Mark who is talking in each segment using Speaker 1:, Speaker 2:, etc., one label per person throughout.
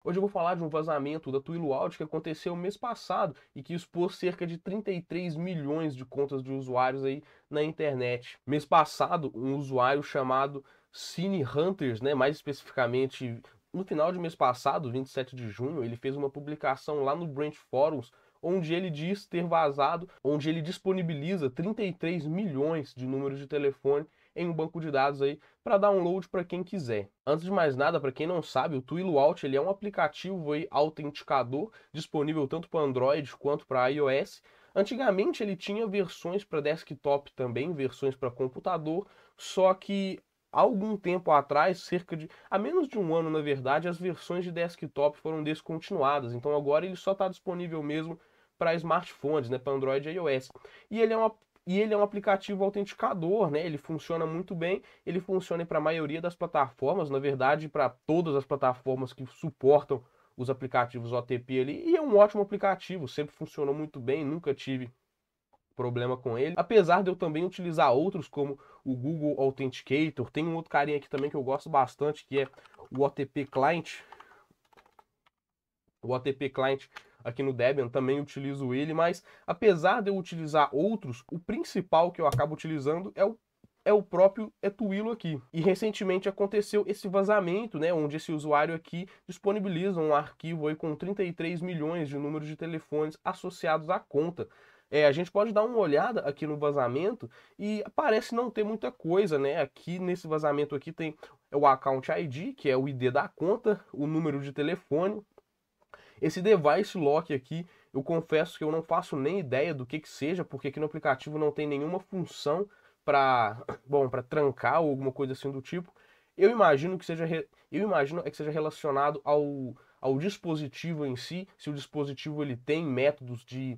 Speaker 1: Hoje eu vou falar de um vazamento da Twilio que aconteceu mês passado e que expôs cerca de 33 milhões de contas de usuários aí na internet. Mês passado, um usuário chamado Cine Hunters, né, mais especificamente no final de mês passado, 27 de junho, ele fez uma publicação lá no Branch Forums onde ele diz ter vazado, onde ele disponibiliza 33 milhões de números de telefone em um banco de dados aí para download para quem quiser. Antes de mais nada, para quem não sabe, o Twilio ele é um aplicativo aí autenticador disponível tanto para Android quanto para iOS. Antigamente ele tinha versões para desktop também, versões para computador, só que há algum tempo atrás, há menos de um ano na verdade, as versões de desktop foram descontinuadas. Então agora ele só está disponível mesmo para smartphones, né, para Android e iOS. E ele é um aplicativo autenticador, né? Ele funciona muito bem, ele funciona para a maioria das plataformas, na verdade, para todas as plataformas que suportam os aplicativos OTP ali, e é um ótimo aplicativo, sempre funcionou muito bem, nunca tive problema com ele. Apesar de eu também utilizar outros, como o Google Authenticator, tem um outro carinha aqui também que eu gosto bastante, que é o OTP Client. O OTP Client aqui no Debian também utilizo ele, mas apesar de eu utilizar outros, o principal que eu acabo utilizando é o próprio Twilio aqui. E recentemente aconteceu esse vazamento, né, onde esse usuário aqui disponibiliza um arquivo aí com 33 milhões de números de telefones associados à conta. A gente pode dar uma olhada aqui no vazamento e parece não ter muita coisa, né? Aqui nesse vazamento aqui tem o Account ID, que é o ID da conta, o número de telefone. Esse device lock aqui, eu confesso que eu não faço nem ideia do que seja, porque aqui no aplicativo não tem nenhuma função para, bom, para trancar ou alguma coisa assim do tipo. Eu imagino que seja relacionado ao dispositivo em si, se o dispositivo ele tem métodos de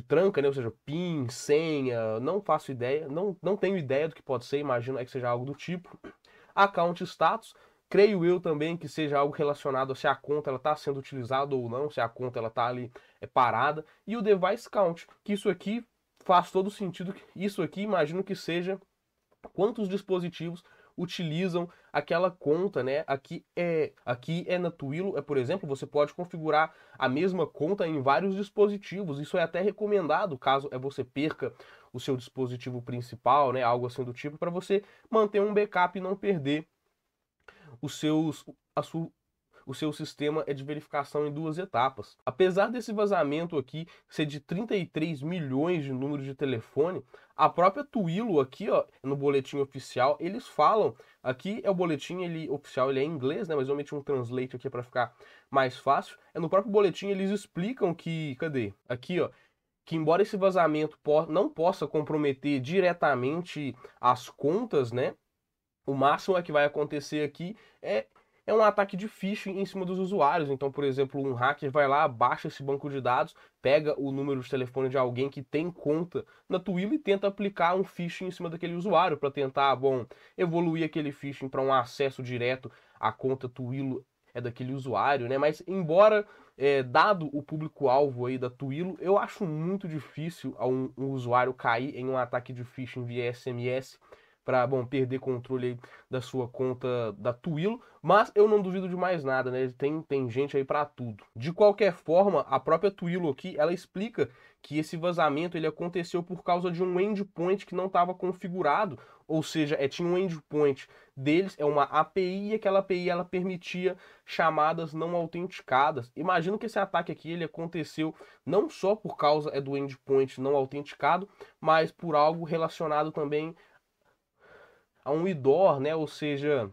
Speaker 1: tranca, né? Ou seja, PIN, senha, não faço ideia, não tenho ideia do que pode ser, imagino que seja algo do tipo. Account status, creio eu também que seja algo relacionado a se a conta ela está sendo utilizada ou não, se a conta ela está ali parada. E o device count, que isso aqui faz todo sentido. Isso aqui imagino que seja quantos dispositivos utilizam aquela conta, né? Aqui é na Twilio, por exemplo, você pode configurar a mesma conta em vários dispositivos. Isso é até recomendado caso você perca o seu dispositivo principal, né? Algo assim do tipo, para você manter um backup e não perder os seus, a su, o seu sistema é de verificação em duas etapas. Apesar desse vazamento aqui ser de 33 milhões de números de telefone, a própria Twilio aqui, ó, no boletim oficial, eles falam, aqui é o boletim oficial, ele é em inglês, né, mas eu meti um translate aqui para ficar mais fácil. No próprio boletim eles explicam que, cadê? Aqui, ó, que embora esse vazamento não possa comprometer diretamente as contas, né, o máximo que vai acontecer aqui é um ataque de phishing em cima dos usuários. Então, por exemplo, um hacker vai lá, baixa esse banco de dados, pega o número de telefone de alguém que tem conta na Twilio e tenta aplicar um phishing em cima daquele usuário para tentar, bom, evoluir aquele phishing para um acesso direto à conta Twilio daquele usuário, né? Mas embora dado o público-alvo aí da Twilio, eu acho muito difícil um usuário cair em um ataque de phishing via SMS para, bom, perder controle da sua conta da Twilio, mas eu não duvido de mais nada, né? Tem gente aí para tudo. De qualquer forma, a própria Twilio aqui, ela explica que esse vazamento ele aconteceu por causa de um endpoint que não estava configurado, ou seja, tinha um endpoint deles, é uma API e aquela API ela permitia chamadas não autenticadas. Imagino que esse ataque aqui ele aconteceu não só por causa do endpoint não autenticado, mas por algo relacionado também a um IDOR, né? Ou seja,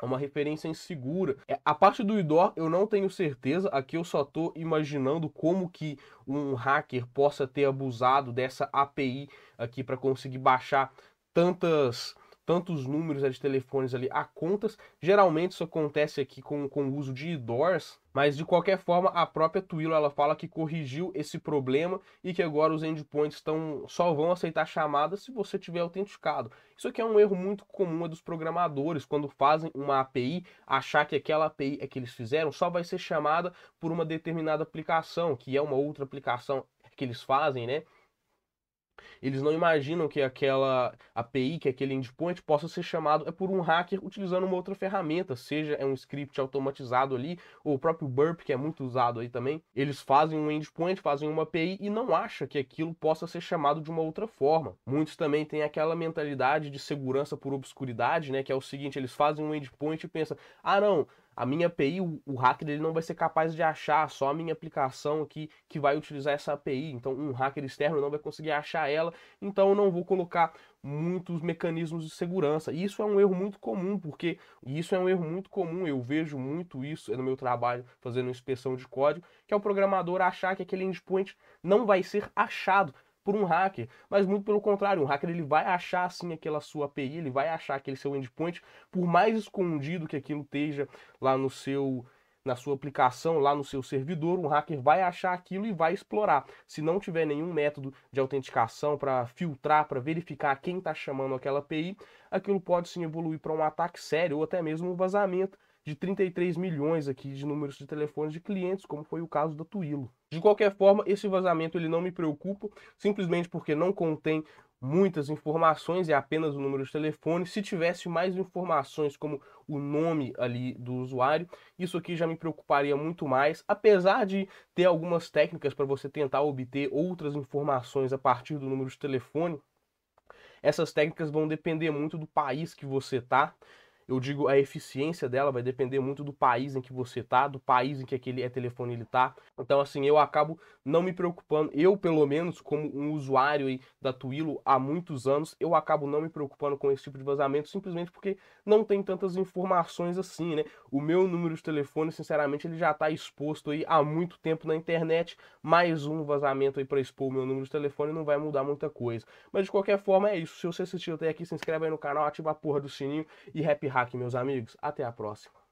Speaker 1: a uma referência insegura. A parte do IDOR eu não tenho certeza, aqui eu só estou imaginando como que um hacker possa ter abusado dessa API aqui para conseguir baixar tantos números de telefones ali a contas. Geralmente isso acontece aqui com o uso de IDORs, mas de qualquer forma a própria Twilio ela fala que corrigiu esse problema e que agora os endpoints só vão aceitar chamadas se você tiver autenticado. Isso aqui é um erro muito comum dos programadores, quando fazem uma API, achar que aquela API que eles fizeram só vai ser chamada por uma determinada aplicação, que é uma outra aplicação que eles fazem, né? Eles não imaginam que aquela API, que aquele endpoint possa ser chamado por um hacker utilizando uma outra ferramenta, seja um script automatizado ali, ou o próprio Burp, que é muito usado aí também. Eles fazem um endpoint, fazem uma API e não acham que aquilo possa ser chamado de uma outra forma. Muitos também têm aquela mentalidade de segurança por obscuridade, né, que é o seguinte, eles fazem um endpoint e pensam, ah não, a minha API, o hacker ele não vai ser capaz de achar, só a minha aplicação aqui que vai utilizar essa API. Então, um hacker externo não vai conseguir achar ela, então eu não vou colocar muitos mecanismos de segurança. E isso é um erro muito comum, eu vejo muito isso no meu trabalho fazendo inspeção de código, que é o programador achar que aquele endpoint não vai ser achado por um hacker, mas muito pelo contrário, um hacker ele vai achar sim aquela sua API, ele vai achar aquele seu endpoint, por mais escondido que aquilo esteja lá no seu na sua aplicação, lá no seu servidor, um hacker vai achar aquilo e vai explorar. Se não tiver nenhum método de autenticação para filtrar, para verificar quem está chamando aquela API, aquilo pode sim evoluir para um ataque sério ou até mesmo um vazamento de 33 milhões aqui de números de telefones de clientes, como foi o caso da Twilio. De qualquer forma, esse vazamento ele não me preocupa, simplesmente porque não contém muitas informações, é apenas o número de telefone. Se tivesse mais informações, como o nome ali do usuário, isso aqui já me preocuparia muito mais, apesar de ter algumas técnicas para você tentar obter outras informações a partir do número de telefone. Essas técnicas vão depender muito do país que você está. Eu digo, a eficiência dela vai depender muito do país em que você tá, do país em que aquele telefone ele tá. Então, assim, eu acabo não me preocupando. Eu, pelo menos, como um usuário aí da Twilio há muitos anos, eu acabo não me preocupando com esse tipo de vazamento, simplesmente porque não tem tantas informações assim, né? O meu número de telefone, sinceramente, ele já está exposto aí há muito tempo na internet. Mais um vazamento aí para expor o meu número de telefone não vai mudar muita coisa. Mas de qualquer forma é isso. Se você assistiu até aqui, se inscreve aí no canal, ativa a porra do sininho e happy hack, meus amigos. Até a próxima.